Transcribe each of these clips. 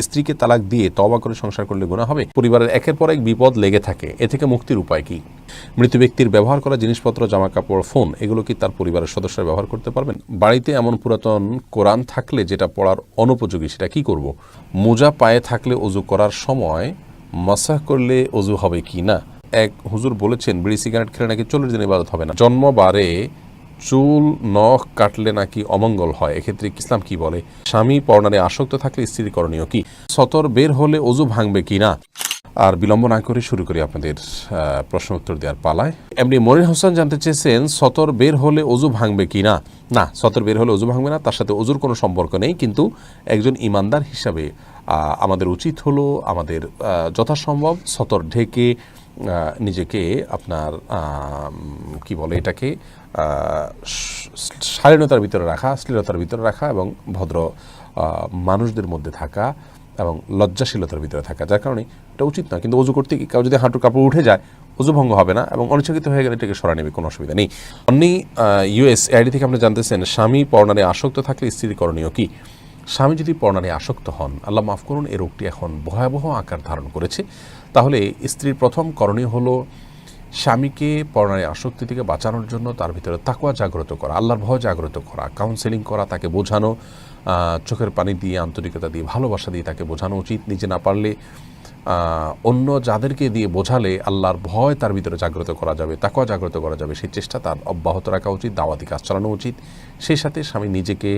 স্ত্রীকে তালাক দিয়ে তওবা করে সংসার করলে গুনাহ হবে? পরিবারের একের পর এক বিপদ লেগে থাকে, এ থেকে মুক্তির উপায় কি? মৃত ব্যক্তির ব্যবহার করা জিনিসপত্র, জামা কাপড়, ফোন, এগুলো কি তার পরিবারের সদস্যরা ব্যবহার করতে পারবেন? বাড়িতে এমন পুরাতন কোরআন থাকলে যেটা পড়ার অনুপযোগী, সেটা কি করব? মোজা পায়ে থাকলে অজু করার সময় মাসাহ করলে অজু হবে কি না? এক হুজুর বলেছেন বিড়ি সিগারেট খেলে নাকি 40 দিন ইবাদত হবে না। জন্মবারে চুল নখ কাটলে নাকি অমঙ্গল হয়, এক্ষেত্রে ইসলাম কি বলে? স্বামী পরনারে আসক্ত থাকলে স্ত্রীর করণীয় কি? সতর বের হলে অজু ভাঙবে কি না? আর বিলম্ব না করে শুরু করি আপনাদের প্রশ্ন উত্তর দেওয়ার পালায়। এমনি মনির হোসেন জানতে চেয়েছেন সতর বের হলে অজু ভাঙবে কি না? না, সতর বের হলে অজু ভাঙবে না, তার সাথে অজুর কোনো সম্পর্ক নেই। কিন্তু একজন ইমানদার হিসাবে আমাদের উচিত হলো আমাদের যথাসম্ভব সতর ঢেকে নিজেকে আপনার কি বলে এটাকে শালীনতার ভিতরে রাখা, শ্লীলতার ভিতরে রাখা এবং ভদ্র মানুষদের মধ্যে থাকা এবং লজ্জাশীলতার ভিতরে থাকা, যার কারণে এটা উচিত না। কিন্তু অজু করতে কেউ যদি হাঁটুর কাপড় উঠে যায়, অজু ভঙ্গ হবে না এবং অনিচ্ছাকৃত হয়ে গেলে এটাকে সরা নেবে, কোনো অসুবিধা নেই। অন্যই ইউএস আইডি থেকে আপনি জানতেছেন স্বামী পরনারে আসক্ত থাকলে স্ত্রীর করণীয় কি? স্বামী যদি পরনারে আসক্ত হন, আল্লাহ মাফ করুন, এই রোগটি এখন ভয়াবহ আকার ধারণ করেছে, তাহলে স্ত্রীর প্রথম করণীয় হলো স্বামীকে পরনারী আসক্তি থেকে বাঁচানোর জন্য তার ভিতরে তাকওয়া জাগ্রত করা, আল্লাহর ভয় জাগ্রত করা, কাউন্সেলিং করা, তাকে বোঝানো, চোখের পানি দিয়ে, আন্তরিকতা দিয়ে, ভালোবাসা দিয়ে তাকে বোঝানো উচিত। নিজে না পারলে অন্য যাদেরকে দিয়ে বোঝালে আল্লাহর ভয় তার ভিতরে জাগ্রত করা যাবে, তাকওয়া জাগ্রত করা যাবে, সেই চেষ্টা তার অব্যাহত রাখা উচিত, দাওয়াতি কাজ চালানো উচিত। সেই সাথে স্বামী নিজেকে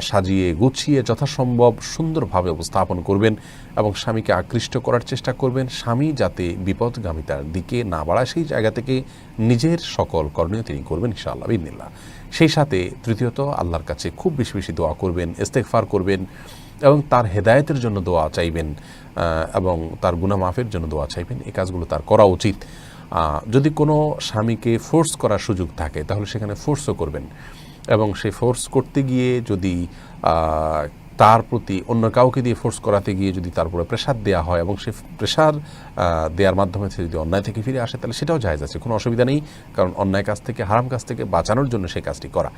সাজিয়ে গুছিয়ে যথাসম্ভব সুন্দরভাবে উপস্থাপন করবেন এবং স্বামীকে আকৃষ্ট করার চেষ্টা করবেন। স্বামী যাতে বিপদগামিতার দিকে না বাড়ায়, সেই জায়গা থেকে নিজের সকল করণীয় তিনি করবেন ইনশাআল্লাহ বিইذনিল্লাহ। সেই সাথে তৃতীয়ত আল্লাহর কাছে খুব বেশি বেশি দোয়া করবেন, ইস্তেগফার করবেন এবং তার হেদায়েতের জন্য দোয়া চাইবেন এবং তার গুনাহ মাফের জন্য দোয়া চাইবেন। এই কাজগুলো তার করা উচিত। যদি কোনো স্বামীকে ফোর্স করার সুযোগ থাকে, তাহলে সেখানে ফোর্সও করবেন এবং সেই ফোর্স করতে গিয়ে যদি তার প্রতি অন্য কাউকে দিয়ে ফোর্স করাতে গিয়ে যদি তার উপরে প্রেশার দেওয়া হয় এবং সে প্রেশার দেওয়ার মাধ্যমে সে যদি অন্যায় থেকে ফিরে আসে, তাহলে সেটাও জায়েজ আছে, কোনো অসুবিধা নেই। কারণ অন্যায় কাজ থেকে, হারাম কাজ থেকে বাঁচানোর জন্য সেই কাজটি করা।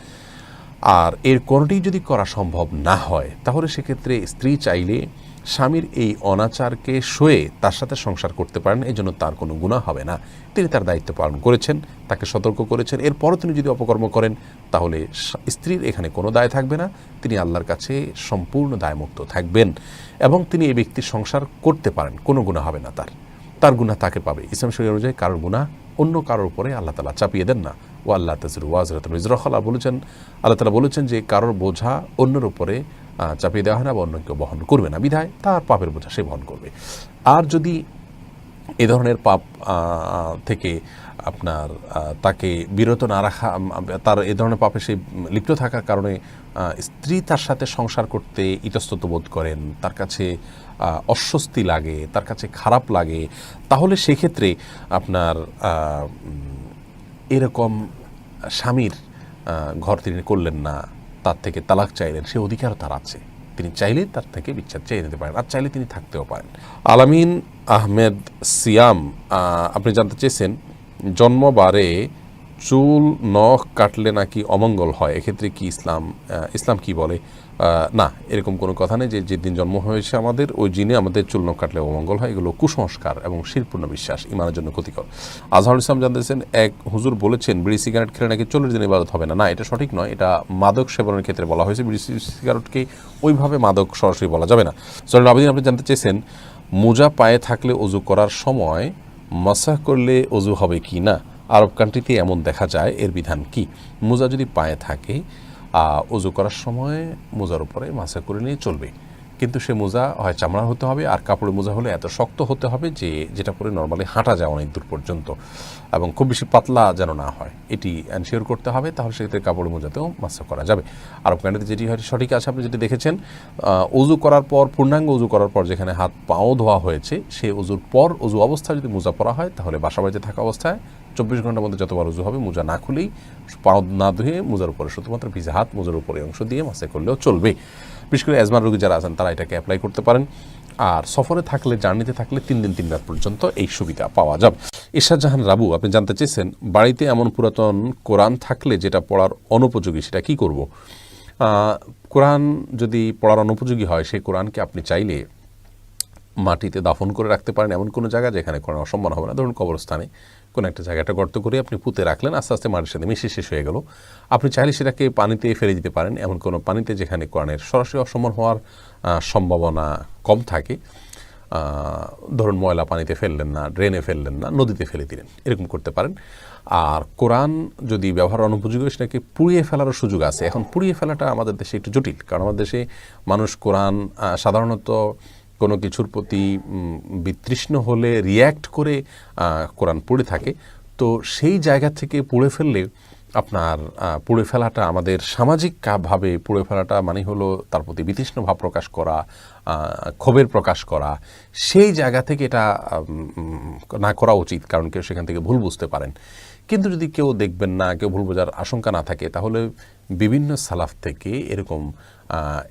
আর এর কোনোটি যদি করা সম্ভব না হয়, তাহলে সেক্ষেত্রে স্ত্রী চাইলে স্বামীর এই অনাচারকে সয়ে তার সাথে সংসার করতে পারেন, এই জন্য তার কোনো গুনাহ হবে না। তিনি তার দায়িত্ব পালন করেছেন, তাকে সতর্ক করেছেন। এরপরও তিনি যদি অপকর্ম করেন, তাহলে স্ত্রীর এখানে কোনো দায় থাকবে না, তিনি আল্লাহর কাছে সম্পূর্ণ দায়মুক্ত থাকবেন এবং তিনি এই ব্যক্তির সংসার করতে পারেন, কোনো গুনাহ হবে না, তার গুনাহ তাকে পাবে। ইসলাম শরীয়ত অনুযায়ী কারোর গুনাহ অন্য কারোর উপরে আল্লাহ তাআলা চাপিয়ে দেন না। ও আল্লাহ তাযিরু ওয়াজিরাতুন বিজরা উখরা বলেছেন, আল্লাহ তাআলা বলেছেন যে কারোর বোঝা অন্যের উপরে চাপিয়ে দেওয়া হয় না বা অন্য কেউ বহন করবে না, বিধায় তার পাপের বোঝা সে বহন করবে। আর যদি এ ধরনের পাপ থেকে আপনার তাকে বিরত না রাখা, তার এ ধরনের পাপে সে লিপ্ত থাকার কারণে স্ত্রী তার সাথে সংসার করতে ইতস্তত বোধ করেন, তার কাছে অস্বস্তি লাগে, তার কাছে খারাপ লাগে, তাহলে সেক্ষেত্রে আপনার এরকম স্বামীর ঘর তিনি করলেন না, তার থেকে তালাক চাইলেন, সে অধিকার তার আছে, তিনি চাইলে তার থেকে বিচ্ছেদ চেয়ে নিতে পারেন, আর চাইলে তিনি থাকতেও পারেন। আলামিন আহমেদ সিয়াম আপনি জানতে চেয়েছেন জন্মবারে চুল নখ কাটলে নাকি অমঙ্গল হয়, এক্ষেত্রে কি ইসলাম কি বলে? না, এরকম কোনো কথা নেই যে যেদিন জন্ম হয়েছে আমাদের ওই দিনে আমাদের চুল নখ কাটলে অমঙ্গল হয়। এগুলো কুসংস্কার এবং শিরপূর্ণ বিশ্বাস, ইমানের জন্য ক্ষতিকর। আজহারুল ইসলাম জানতেছেন এক হুজুর বলেছেন বিড়ি সিগারেট খেলে নাকি 40 দিন ইবাদত হবে না। না, এটা সঠিক নয়, এটা মাদক সেবনের ক্ষেত্রে বলা হয়েছে। বিড়ি সিগারেটকে ওইভাবে মাদক সরাসরি বলা যাবে না। সৈয়দ আবেদিন আপনি জানতে চেয়েছেন মোজা পায়ে থাকলে অজু করার সময় মাসাহ করলে অজু হবে কি না? আরব কান্ট্রিতে এমন দেখা যায়, এর বিধান কি? মোজা যদি পায়ে থাকে, অজু করার সময় মোজার উপরে মাসাহ করে নিয়ে চলবে, কিন্তু সে মোজা হয় চামড়ার হতে হবে, আর কাপড়ের মোজা হলে এত শক্ত হতে হবে যে যেটা পরে নর্মালি হাঁটা যায় অনেক দূর পর্যন্ত, এবং খুব বেশি পাতলা যেন না হয়, এটি এনশিওর করতে হবে। তাহলে সেক্ষেত্রে কাপড়ের মোজাতেও মাসাহ করা যাবে। আরব কান্ট্রিতে যেটি হয় সঠিক আছে, আপনি যেটি দেখেছেন অজু করার পর, পূর্ণাঙ্গ অজু করার পর যেখানে হাত পাও ধোয়া হয়েছে, সেই অজুর পর অজু অবস্থায় যদি মোজা পরা হয়, তাহলে বাসা বাড়িতে থাকা অবস্থায় 24 ঘন্টার মধ্যে যতবার অজু হবে মোজা না খুলেই, পাও না ধুয়ে মোজার উপরে শুধুমাত্র ভিজা হাত মোজার উপরে অংশ দিয়ে মাসাহ করলেও চলবে। বিশেষ করে অ্যাজমার রোগী যারা আছেন তারা এটাকে অ্যাপ্লাই করতে পারেন। আর সফরে থাকলে, জার্নিতে থাকলে 3 দিন 3 রাত পর্যন্ত এই সুবিধা পাওয়া যাবে। ইরশাদ জাহান রাবু আপনি জানতে চেয়েছেন বাড়িতে এমন পুরাতন কোরআন থাকলে যেটা পড়ার অনুপযোগী, সেটা কি করব? কোরআন যদি পড়ার অনুপযোগী হয়, সেই কোরআনকে আপনি চাইলে মাটিতে দাফন করে রাখতে পারেন এমন কোনো জায়গা যেখানে কোরআন অসম্মান হবে না। ধরুন কবরস্থানে কোনো একটা জায়গাটা গর্ত করে আপনি পুঁতে রাখলেন, আস্তে আস্তে মাটির সাথে মিশে শেষ হয়ে গেল। আপনি চাইলে সেটাকে পানিতে ফেলে দিতে পারেন, এমন কোনো পানিতে যেখানে কোরআনের সরাসরি অসম্মান হওয়ার সম্ভাবনা কম থাকে। ধরুন ময়লা পানিতে ফেললেন না, ড্রেনে ফেললেন না, নদীতে ফেলে দিলেন, এরকম করতে পারেন। আর কোরআন যদি ব্যবহার অনুপযোগী হয়, সেটাকে পুড়িয়ে ফেলারও সুযোগ আছে। এখন পুড়িয়ে ফেলাটা আমাদের দেশে একটু জটিল, কারণ আমাদের দেশে মানুষ কোরআন সাধারণত কোনো কিছুর প্রতি বিতৃষ্ণ হলে রিয়্যাক্ট করে কোরআন পড়ে থাকে। তো সেই জায়গা থেকে পুড়ে ফেললে আপনার পুড়ে ফেলাটা, আমাদের সামাজিকভাবে পুড়ে ফেলাটা মানে হলো তার প্রতি বিতৃষ্ণ ভাব প্রকাশ করা, ক্ষোভের প্রকাশ করা। সেই জায়গা থেকে এটা না করা উচিত, কারণ কেউ সেখান থেকে ভুল বুঝতে পারেন। কিন্তু যদি কেউ দেখবেন না, কেউ ভুল বোঝার আশঙ্কা না থাকে, তাহলে বিভিন্ন সালাফ থেকে এরকম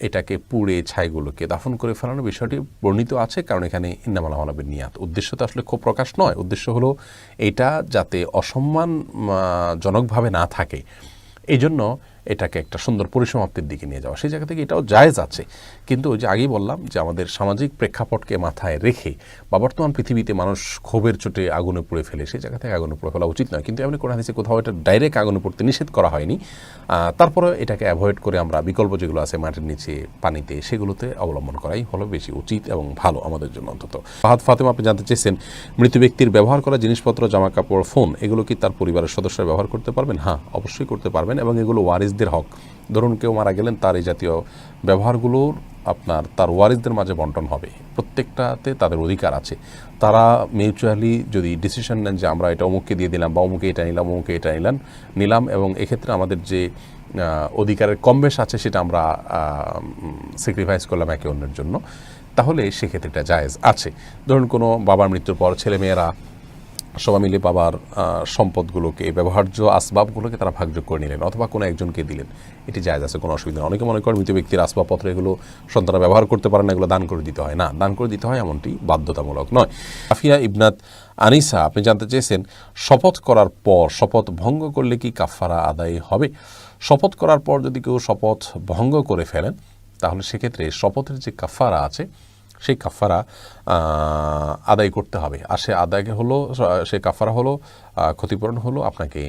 এটাকে পুড়ে ছাইগুলোকে দাফন করে ফেলানোর বিষয়টি বর্ণিত আছে। কারণ এখানে ইন্নামাল আমানাবিন নিয়াত, উদ্দেশ্য তো আসলে ক্ষোভ প্রকাশ নয়। উদ্দেশ্য হলো এটা যাতে অসম্মানজনকভাবে না থাকে, এই জন্য এটাকে একটা সুন্দর পরিসমাপ্তির দিকে নিয়ে যাওয়া। সেই জায়গা থেকে এটাও জায়েজ আছে। কিন্তু ওই যে আগেই বললাম যে আমাদের সামাজিক প্রেক্ষাপটকে মাথায় রেখে বা বর্তমান পৃথিবীতে মানুষ ক্ষোভের চোটে আগুনে পুড়ে ফেলে, সেই জায়গা থেকে আগুনে পুড়ে ফেলা উচিত নয়। কিন্তু এমনি কোরআন হাদিসে কোথাও এটা ডাইরেক্ট আগুনে পড়তে নিষেধ করা হয়নি। তারপরে এটাকে অ্যাভয়েড করে আমরা বিকল্প যেগুলো আছে মাটির নিচে, পানিতে, সেগুলোতে অবলম্বন করাই হলো বেশি উচিত এবং ভালো আমাদের জন্য অন্তত। ফাহাদ ফাতেমা, আপনি জানতে চেয়েছেন মৃত ব্যক্তির ব্যবহার করা জিনিসপত্র, জামা কাপড়, ফোন, এগুলো কি তার পরিবারের সদস্যরা ব্যবহার করতে পারবেন? হ্যাঁ, অবশ্যই করতে পারবেন, এবং এগুলো ওয়ারিসদের হক। ধরুন কেউ মারা গেলেন, তার এই জাতীয় ব্যবহারগুলোর আপনার তার ওয়ারিসদের মাঝে বন্টন হবে। প্রত্যেকটাতে তাদের অধিকার আছে। তারা মিউচুয়ালি যদি ডিসিশন নেন যে আমরা এটা অমুককে দিয়ে দিলাম, বা অমুকে এটা নিলাম, অমুকে এটা নিলাম, এবং এক্ষেত্রে আমাদের যে অধিকারের কম বেশ আছে সেটা আমরা স্যাক্রিফাইস করলাম একে অন্যের জন্য, তাহলে সেক্ষেত্রে এটা জায়েজ আছে। ধরুন কোনো বাবার মৃত্যুর পর ছেলেমেয়েরা সবাই মিলে বাবার সম্পদগুলোকে, ব্যবহার্য আসবাবগুলোকে তারা ভাগযোগ করে নিলেন, অথবা কোনো একজনকে দিলেন, এটি জায়েজ আছে, কোনো অসুবিধা নেই। অনেকে মনে করেন মৃত ব্যক্তির আসবাবপত্র এগুলো সন্তানরা ব্যবহার করতে পারেন না, এগুলো দান করে দিতে হয়। না, দান করে দিতে হয়, এমনটি বাধ্যতামূলক নয়। আফিয়া ইবনাত আনিসা, আপনি জানতে চেয়েছেন শপথ করার পর শপথ ভঙ্গ করলে কি কাফারা আদায় হবে? শপথ করার পর যদি কেউ শপথ ভঙ্গ করে ফেলেন, তাহলে সেক্ষেত্রে শপথের যে কাফারা আছে সেই কাফারা আদায় করতে হবে। আর সে আদায় হলো, সে কাফারা হলো, ক্ষতিপূরণ হলো আপনাকে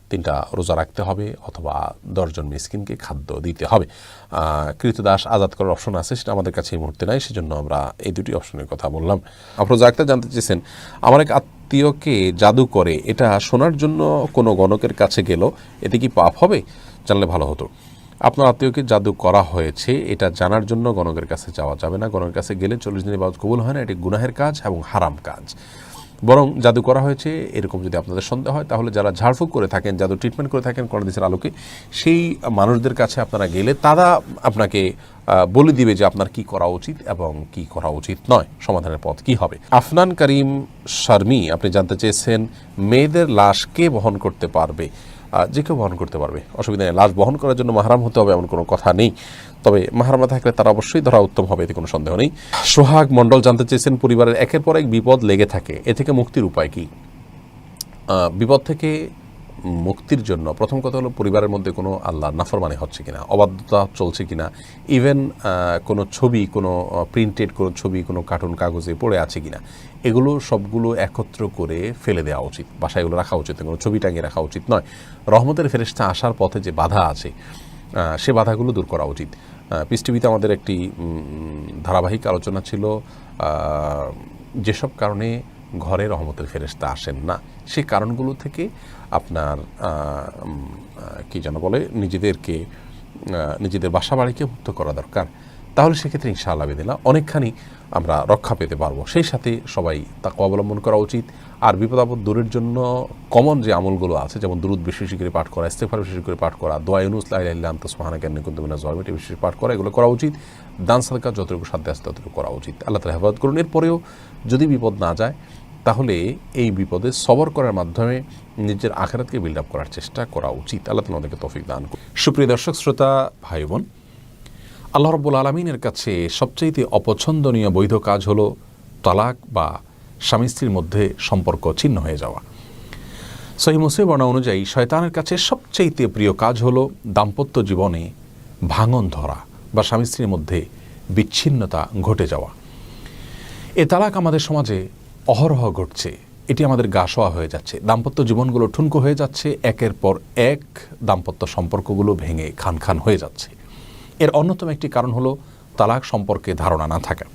3টা রোজা রাখতে হবে, অথবা 10 জন মিসকিনকে খাদ্য দিতে হবে। কৃতদাস আজাদ করার অপশন আছে, সেটা আমাদের কাছে এই মুহূর্তে নাই, সেজন্য আমরা এই দুটি অপশনের কথা বললাম। আফরোজা আক্তার জানতে চেয়েছেন আমার এক আত্মীয়কে জাদু করে, এটা শোনার জন্য কোনো গণকের কাছে গেল, এতে কি পাপ হবে? জানলে ভালো হতো। আপনার আত্মীয়কে জাদু করা হয়েছে, এটা জানার জন্য গণকের কাছে যাওয়া যাবে না। গণকের কাছে গেলে 40 দিনের ইবাদত কবুল হয় না, এটি গুনাহের কাজ এবং হারাম কাজ। বরং জাদু করা হয়েছে এরকম যদি আপনাদের সন্দেহ হয়, তাহলে যারা ঝাড়ফুঁক করে থাকেন, জাদু ট্রিটমেন্ট করে থাকেন কোরআন হাদিসের আলোকে, সেই মানুষদের কাছে আপনারা গেলে তারা আপনাকে বলে দিবে যে আপনার কি করা উচিত এবং কি করা উচিত নয়, সমাধানের পথ কি হবে। আফনান করিম শারমি, আপনি জানতে চেয়েছেন মেয়েদের লাশ কে বহন করতে পারবে? যে কেউ বহন করতে পারবে, অসুবিধা নেই। লাশ বহন করার জন্য মাহরাম হতে হবে এমন কোনো কথা নেই, তবে মাহরাম থাকলে তারা অবশ্যই ধরা উত্তম হবে, এতে কোনো সন্দেহ নেই। সোহাগ মণ্ডল জানতে চেয়েছেন পরিবারের একের পর এক বিপদ লেগে থাকে, এ থেকে মুক্তির উপায় কি? বিপদ থেকে মুক্তির জন্য প্রথম কথা হলো পরিবারের মধ্যে কোনো আল্লাহর নাফরমানি হচ্ছে কিনা, অবাধ্যতা চলছে কিনা, ইভেন কোনো ছবি, কোনো প্রিন্টেড কোনো ছবি কোনো কার্টুন কাগজে পড়ে আছে কিনা, এগুলো সবগুলো একত্র করে ফেলে দেওয়া উচিত, বাসায় এগুলো রাখা উচিত, কোনো ছবি টাঙিয়ে রাখা উচিত নয়। রহমতের ফেরেশতা আসার পথে যে বাধা আছে সে বাধাগুলো দূর করা উচিত। পিস টিভিতে আমাদের একটি ধারাবাহিক আলোচনা ছিল যেসব কারণে ঘরে রহমতের ফেরেশতা আসেন না, সেই কারণগুলো থেকে আপনার কি যেন বলে, নিজেদের বাসা বাড়িকে মুক্ত করা দরকার। তাহলে সেক্ষেত্রে ইনশাআল্লাহ বিদিনা অনেকখানি আমরা রক্ষা পেতে পারবো। সেই সাথে সবাই তাকওয়া অবলম্বন করা উচিত। আর বিপদ আপদ দূরের জন্য কমন যে আমলগুলো আছে, যেমন দুরূদ বেশি বেশি করে পাঠ করা, ইস্তেগফার বেশি করে পাঠ করা, দোয়া ইউনুস লা ইলাহা ইল্লা আনতা সুবহানাকা ইন্নী কুনতু মিনাজ জালিমিন বেশি পাঠ করা, এগুলো করা উচিত। দান সাদকা যতটুকু সাধ্য আছে ততটুকু করা উচিত। আল্লাহ তাআলা হেফাজত করুন। এরপরেও যদি বিপদ না যায়, তাহলে এই বিপদে সবর করার মাধ্যমে নিজের আখিরাতকে বিল্ড আপ করার চেষ্টা করা উচিত। আল্লাহ তাআলা আমাদেরকে তৌফিক দান করুন। সুপ্রিয় দর্শক শ্রোতা ভাই বোন, আল্লাহ রাব্বুল আলামিনের কাছে সবচেয়ে অপছন্দনীয় বৈধ কাজ হলো তালাক বা স্বামী স্ত্রীর মধ্যে সম্পর্ক ছিন্ন হয়ে যাওয়া। সহিহ মুসলিম বর্ণনা অনুযায়ী শয়তানের কাছে সবচেয়ে প্রিয় কাজ হলো দাম্পত্য জীবনে ভাঙন ধরা বা স্বামী স্ত্রীর মধ্যে বিচ্ছিন্নতা ঘটে যাওয়া। এ তালাক আমাদের সমাজে অহরহ ঘটছে, এটি আমাদের গা শোয়া হয়ে যাচ্ছে। দাম্পত্য জীবনগুলো ঠুনকো হয়ে যাচ্ছে, একের পর এক দাম্পত্য সম্পর্কগুলো ভেঙে খান খান হয়ে যাচ্ছে। এর অন্যতম একটি কারণ হলো তালাক সম্পর্কে ধারণা না থাকা।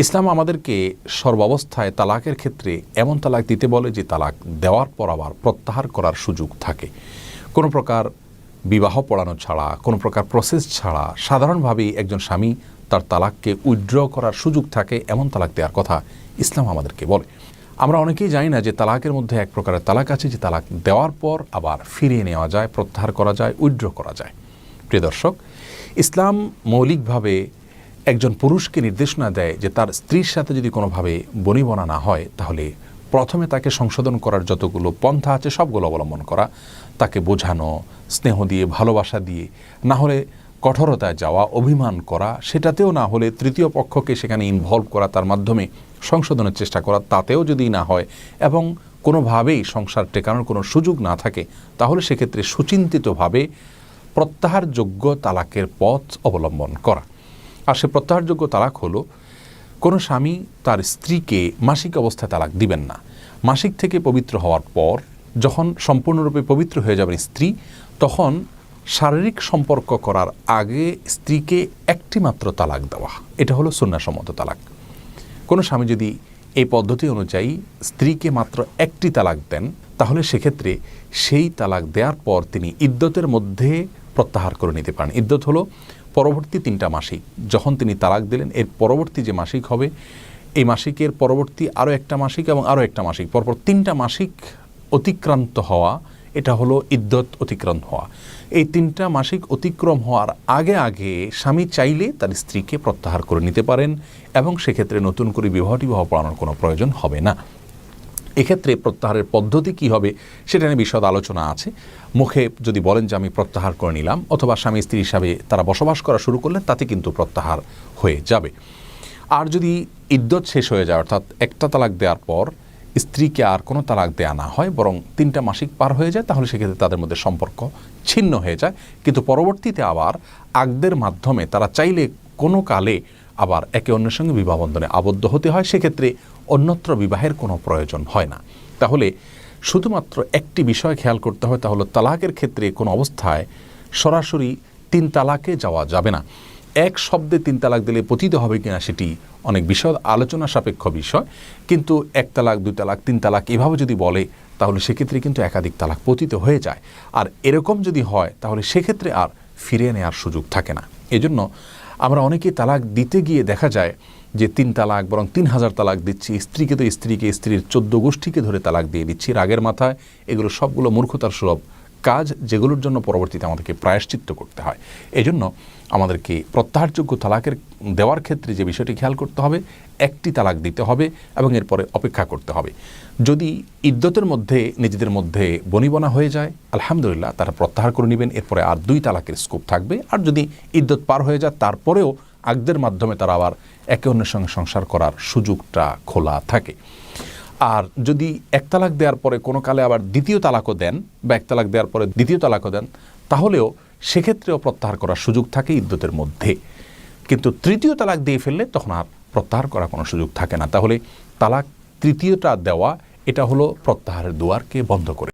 ইসলাম আমাদেরকে সর্বাবস্থায় তালাকের ক্ষেত্রে এমন তালাক দিতে বলে যে তালাক দেওয়ার পর আবার প্রত্যাহার করার সুযোগ থাকে। কোনো প্রকার বিবাহ পড়ানো ছাড়া, কোনো প্রকার প্রসেস ছাড়া সাধারণভাবেই একজন স্বামী তার তালাককে উইথড্র করার সুযোগ থাকে, এমন তালাক দেওয়ার কথা ইসলাম আমাদেরকে বলে। আমরা অনেকেই জানি না যে তালাকের মধ্যে এক প্রকারের তালাক আছে যে তালাক দেওয়ার পর আবার ফিরিয়ে নেওয়া যায়, প্রত্যাহার করা যায়, উইথড্র করা যায়। প্রিয় দর্শক, ইসলাম মৌলিকভাবে একজন পুরুষকে নির্দেশনা দেয় যে তার স্ত্রীর সাথে যদি কোনোভাবে বনিবনা না হয় তাহলে প্রথমে তাকে সংশোধন করার যতগুলো পন্থা আছে সবগুলো অবলম্বন করা, তাকে বোঝানো, স্নেহ দিয়ে, ভালোবাসা দিয়ে, না হলে কঠোরতায় যাওয়া, অভিমান করা, সেটাতেও না হলে তৃতীয় পক্ষকে সেখানে ইনভলভ করা, তার মাধ্যমে সংশোধনের চেষ্টা করা, তাতেও যদি না হয় এবং কোনোভাবেই সংসার টেকানোর কোনো সুযোগ না থাকে তাহলে সেক্ষেত্রে সুচিন্তিতভাবে প্রত্যাহারযোগ্য তালাকের পথ অবলম্বন করা। আর সে প্রত্যাহারযোগ্য তালাক হলো, কোনো স্বামী তার স্ত্রীকে মাসিক অবস্থায় তালাক দিবেন না। মাসিক থেকে পবিত্র হওয়ার পর যখন সম্পূর্ণরূপে পবিত্র হয়ে যাবেন স্ত্রী, তখন শারীরিক সম্পর্ক করার আগে স্ত্রীকে একটি মাত্র তালাক দেওয়া, এটা হলো সুন্নাহসম্মত তালাক। কোনো স্বামী যদি এই পদ্ধতি অনুযায়ী স্ত্রীকে মাত্র একটি তালাক দেন তাহলে সেক্ষেত্রে সেই তালাক দেওয়ার পর তিনি ইদ্যতের মধ্যে প্রত্যাহার করে নিতে পারেন। ইদ্যত হলো পরবর্তী 3টা মাসিক, যখন তিনি তালাক দিলেন এর পরবর্তী যে মাসিক হবে, এই মাসিকের পরবর্তী আরও একটা মাসিক এবং আরও একটা মাসিক, পরপর 3টা মাসিক অতিক্রান্ত হওয়া, এটা হলো ইদ্যত অতিক্রম হওয়া। এই 3টা মাসিক অতিক্রম হওয়ার আগে আগে স্বামী চাইলে তার স্ত্রীকে প্রত্যাহার করে নিতে পারেন এবং সেক্ষেত্রে নতুন করে বিবাহ পড়ানোর কোনো প্রয়োজন হবে না। এক্ষেত্রে প্রত্যাহারের পদ্ধতি কি হবে সেটা নিয়ে বিশদ আলোচনা আছে। মুখে যদি বলেন যে আমি প্রত্যাহার করে নিলাম, অথবা স্বামী স্ত্রী হিসাবে তারা বসবাস করা শুরু করলেন, তাতে কিন্তু প্রত্যাহার হয়ে যাবে। আর যদি ইদ্যত শেষ হয়ে যায়, অর্থাৎ একটা তালাক দেওয়ার পর স্ত্রীকে আর কোনো তালাক দেয়া না হয়, বরং 3টা মাসিক পার হয়ে যায়, তাহলে সেক্ষেত্রে তাদের মধ্যে সম্পর্ক ছিন্ন হয়ে যায়। কিন্তু পরবর্তীতে আবার আকদের মাধ্যমে তারা চাইলে কোনো কালে আবার একে অন্যের সঙ্গে বিবাহ বন্ধনে আবদ্ধ হতে হয়, সেক্ষেত্রে অন্যত্র বিবাহের কোনো প্রয়োজন হয় না। তাহলে শুধুমাত্র একটি বিষয় খেয়াল করতে হয়, তা হলো তালাকের ক্ষেত্রে কোনো অবস্থায় সরাসরি 3 তালাকে যাওয়া যাবে না। এক শব্দে 3 তালাক দিলে পতিত হবে কিনা সেটি অনেক বিশদ আলোচনা সাপেক্ষ বিষয়, কিন্তু 1 তালাক, 2 তালাক, 3 তালাক এভাবে যদি বলে তাহলে সেক্ষেত্রে কিন্তু একাধিক তালাক পতিত হয়ে যায়। আর এরকম যদি হয় তাহলে সেক্ষেত্রে আর ফিরিয়ে নেওয়ার সুযোগ থাকে না। এজন্য আমরা অনেকেই তালাক দিতে গিয়ে দেখা যায় যে 3 তালাক বরং 3000 তালাক দিচ্ছি, স্ত্রীকে তো স্ত্রীকে, স্ত্রীর 14 গোষ্ঠীকে ধরে তালাক দিয়ে দিচ্ছি রাগের মাথায়। এগুলো সবগুলো মূর্খতার সুলভ কাজ, যেগুলোর জন্য পরবর্তীতে আমাদেরকে প্রায়শ্চিত্ত করতে হয়। এজন্য আমাদেরকে প্রত্যাহারযোগ্য তালাকের দেওয়ার ক্ষেত্রে যে বিষয়টি খেয়াল করতে হবে, একটি তালাক দিতে হবে এবং এরপরে অপেক্ষা করতে হবে। যদি ইদ্যতের মধ্যে নিজেদের মধ্যে বনিবনা হয়ে যায়, আলহামদুলিল্লাহ, তারা প্রত্যাহার করে নেবেন, এরপরে আর 2 তালাকের স্কোপ থাকবে। আর যদি ইদ্যত পার হয়ে যায় তারপরেও আকদের মাধ্যমে তারা আবার একে অন্যের সঙ্গে সংসার করার সুযোগটা খোলা থাকে। আর যদি 1 তালাক দেওয়ার পরে কোনো কালে আবার 2য় তালাকও দেন বা 1 তালাক দেওয়ার পরে 2য় তালাকও দেন, তাহলেও সেক্ষেত্রেও প্রত্যাহার করার সুযোগ থাকে ইদ্যতের মধ্যে। কিন্তু 3য় তালাক দিয়ে ফেললে তখন আর প্রত্যাহার করার কোনো সুযোগ থাকে না। তাহলে তালাক 3য়টা দেওয়া, এটা হলো প্রত্যাহারের দুয়ারকে বন্ধ করে।